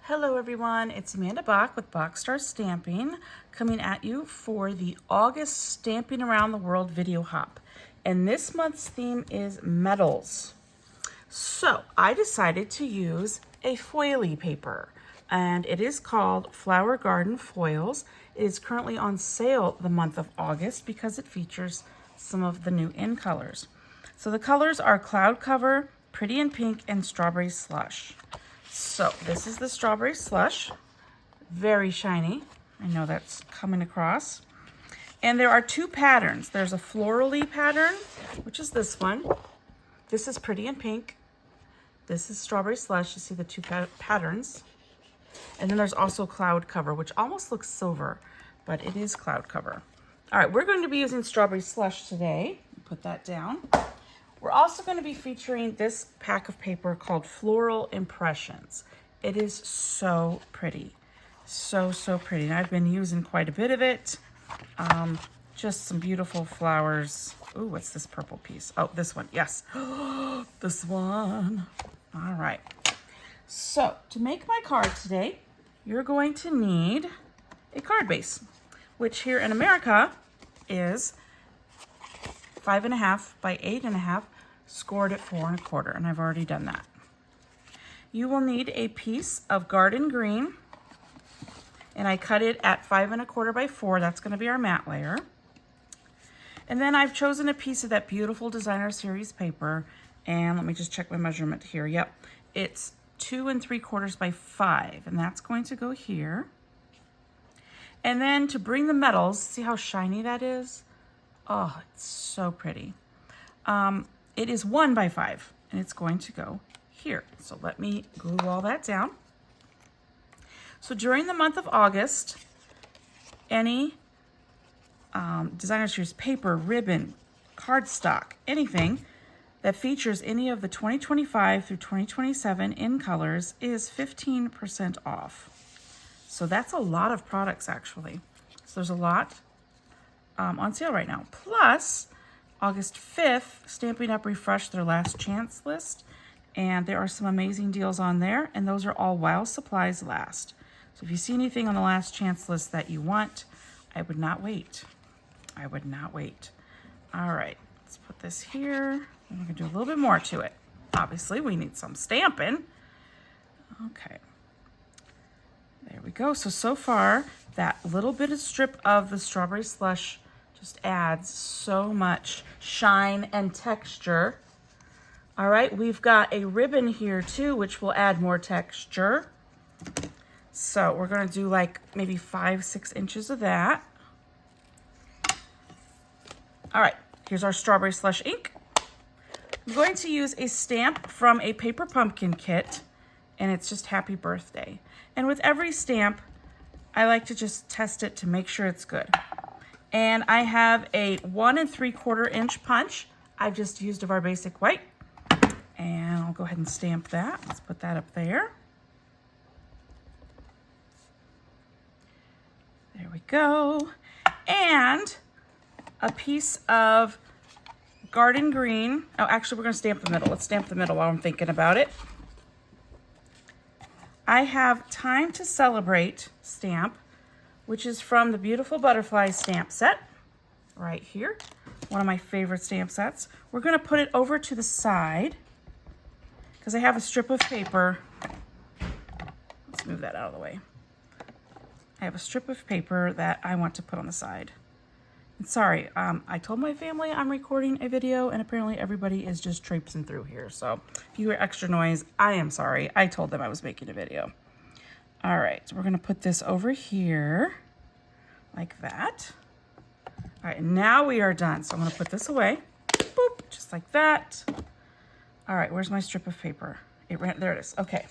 Hello everyone, it's Amanda Bach with Boxstar Stamping coming at you for the August Stamping Around the World video hop. And this month's theme is metals. So I decided to use a foily paper and it is called Flower Garden Foils. It is currently on sale the month of August because it features some of the new in colors. So the colors are Cloud Cover, Pretty in Pink, and Strawberry Slush. So this is the Strawberry Slush, very shiny. I know that's coming across. And there are two patterns. There's a florally pattern, which is this one. This is Pretty in Pink. This is Strawberry Slush. You see the two patterns. And then there's also Cloud Cover, which almost looks silver, but it is Cloud Cover. All right, we're going to be using Strawberry Slush today. Put that down. We're also going to be featuring this pack of paper called Floral Impressions. It is so pretty. So pretty. And I've been using quite a bit of it. Just some beautiful flowers. Ooh, what's this purple piece? Oh, this one. Yes. This one. All right. So to make my card today, you're going to need a card base, which here in America is 5.5 by 8.5, scored at 4 1/4, and I've already done that. You will need a piece of garden green, and I cut it at 5 1/4 by 4. That's going to be our matte layer. And then I've chosen a piece of that beautiful designer series paper, and let me just check my measurement here. Yep, it's 2 3/4 by 5, and that's going to go here. And then to bring the metals, see how shiny that is? Oh, it's so pretty. It is 1 by 5, and it's going to go here. So let me glue all that down. So during the month of August, any designer series paper, ribbon, cardstock, anything that features any of the 2025 through 2027 in colors is 15% off. So that's a lot of products actually. So there's a lot on sale right now. Plus, August 5th, Stampin' Up! Refreshed their last chance list, and there are some amazing deals on there, and those are all while supplies last. So if you see anything on the last chance list that you want, I would not wait. I would not wait. All right, let's put this here. And we're gonna do a little bit more to it. Obviously, we need some stamping. Okay. There we go. So far, that little bit of strip of the Strawberry Slush just adds so much shine and texture. All right, we've got a ribbon here too, which will add more texture. So we're gonna do like maybe 5 6 inches of that. All right, here's our Strawberry Slush ink. I'm going to use a stamp from a paper pumpkin kit, and it's just Happy Birthday. And with every stamp, I like to just test it to make sure it's good. And I have a 1 3/4 inch punch. I've just used of our basic white. And I'll go ahead and stamp that. Let's put that up there. There we go. And a piece of garden green. Oh, actually, we're going to stamp the middle. Let's stamp the middle while I'm thinking about it. I have Time to Celebrate stamp, which is from the Beautiful Butterfly stamp set right here. One of my favorite stamp sets. We're going to put it over to the side because I have a strip of paper. Let's move that out of the way. I have a strip of paper that I want to put on the side. And sorry, I told my family I'm recording a video, and apparently everybody is just traipsing through here. So if you hear extra noise, I am sorry. I told them I was making a video. All right, so we're gonna put this over here like that. All right, now we are done. So I'm gonna put this away, boop, just like that. All right, where's my strip of paper? There it is, okay.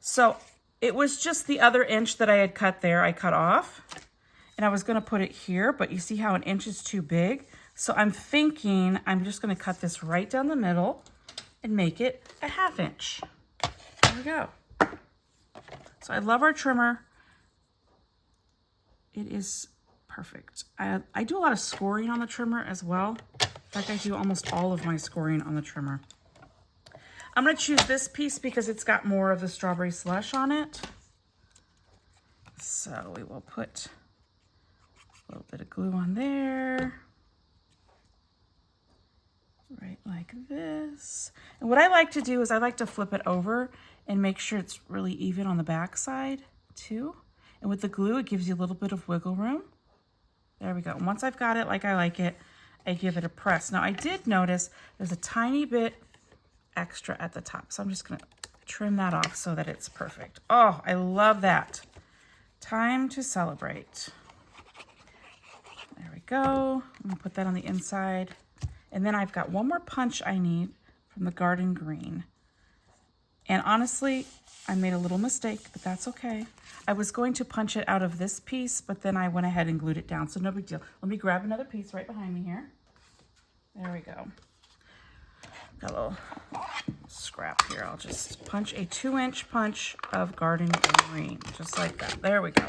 So it was just the other inch that I had cut there, I cut off. And I was gonna put it here, but you see how an inch is too big? So I'm thinking I'm just gonna cut this right down the middle and make it a 1/2 inch. There we go. So I love our trimmer. It is perfect. I do a lot of scoring on the trimmer as well. In fact, I do almost all of my scoring on the trimmer. I'm going to choose this piece because it's got more of the strawberry slush on it. So we will put a little bit of glue on there. Right like this. And what I like to do is I like to flip it over and make sure it's really even on the back side too. And with the glue, it gives you a little bit of wiggle room. There we go. And once I've got it like I like it, I give it a press. Now I did notice there's a tiny bit extra at the top. So I'm just gonna trim that off so that it's perfect. Oh, I love that. Time to celebrate. There we go. I'm gonna put that on the inside. And then I've got one more punch I need from the garden green. And honestly, I made a little mistake, but that's okay. I was going to punch it out of this piece, but then I went ahead and glued it down, so no big deal. Let me grab another piece right behind me here. There we go. Got a little scrap here. I'll just punch a 2-inch punch of garden green, just like that. There we go.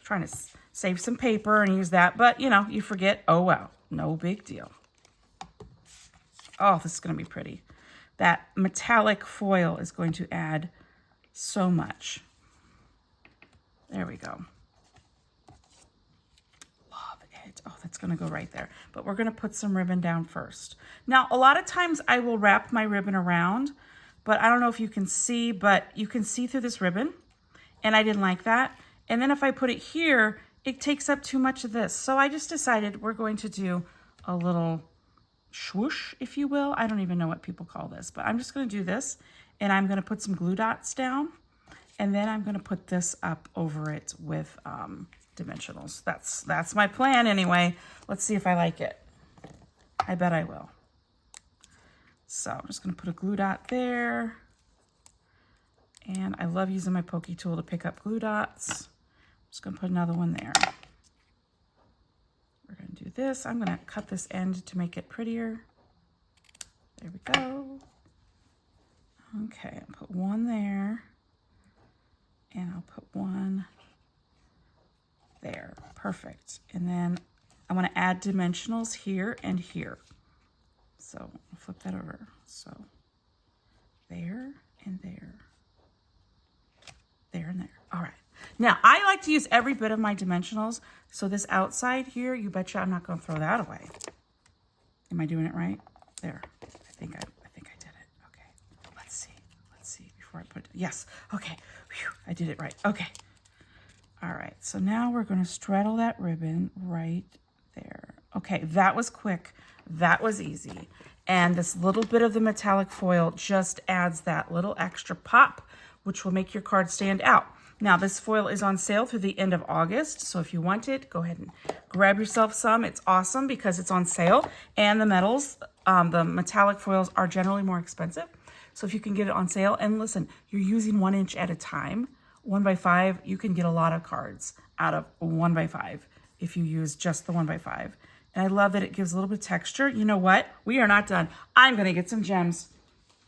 Trying to save some paper and use that, but you know, you forget. Oh well, no big deal. Oh, this is going to be pretty. That metallic foil is going to add so much. There we go. Love it. Oh, that's going to go right there. But we're going to put some ribbon down first. Now, a lot of times I will wrap my ribbon around, but I don't know if you can see, but you can see through this ribbon, and I didn't like that. And then if I put it here, it takes up too much of this. So I just decided we're going to do a little swoosh, if you will. I don't even know what people call this, but I'm just going to do this, and I'm going to put some glue dots down, and then I'm going to put this up over it with dimensionals. That's my plan anyway. Let's see if I like it. I bet I will. So I'm just going to put a glue dot there, and I love using my pokey tool to pick up glue dots. I'm just going to put another one there. We're going to do this. I'm going to cut this end to make it prettier. There we go. Okay, I'll put one there. And I'll put one there. Perfect. And then I want to add dimensionals here and here. So I'll flip that over. So there and there. There and there. All right. Now, I like to use every bit of my dimensionals. So this outside here, you betcha I'm not going to throw that away. Am I doing it right? There. I think I did it. Okay. Let's see before I put it. Yes. Okay. Whew, I did it right. Okay. All right. So now we're going to straddle that ribbon right there. Okay. That was quick. That was easy. And this little bit of the metallic foil just adds that little extra pop, which will make your card stand out. Now, this foil is on sale through the end of August, so if you want it, go ahead and grab yourself some. It's awesome because it's on sale, and the metals, the metallic foils are generally more expensive, so if you can get it on sale, and listen, you're using 1 inch at a time, 1x5, you can get a lot of cards out of 1x5 if you use just the 1x5, and I love that it gives a little bit of texture. You know what? We are not done. I'm going to get some gems.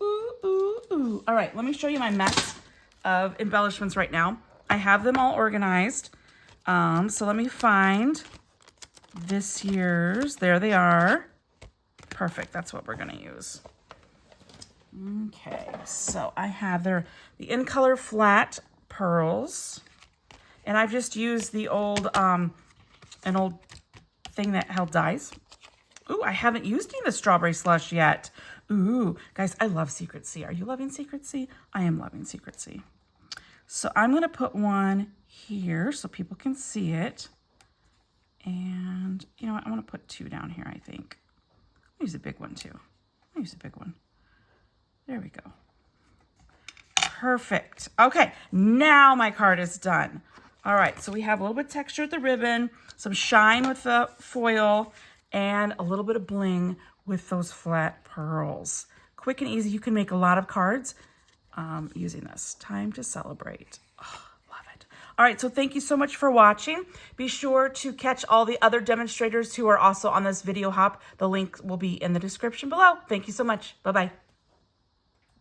Ooh, ooh, ooh. All right, let me show you my mess of embellishments right now. I have them all organized. So let me find this year's. There they are. Perfect. That's what we're going to use. Okay. So I have the In Color Flat pearls. And I've just used the old, an old thing that held dies. Ooh, I haven't used any of the strawberry slush yet. Ooh, guys, I love Secret Sea. Are you loving Secret Sea? I am loving Secret Sea. So I'm going to put one here so people can see it. And you know what? I want to put two down here, I think. I'll use a big one too. I'll use a big one. There we go. Perfect. Okay, now my card is done. All right, so we have a little bit of texture with the ribbon, some shine with the foil, and a little bit of bling with those flat pearls. Quick and easy. You can make a lot of cards using this. Time to celebrate. Oh, love it. All right, so thank you so much for watching. Be sure to catch all the other demonstrators who are also on this video hop. The link will be in the description below. Thank you so much. Bye-bye.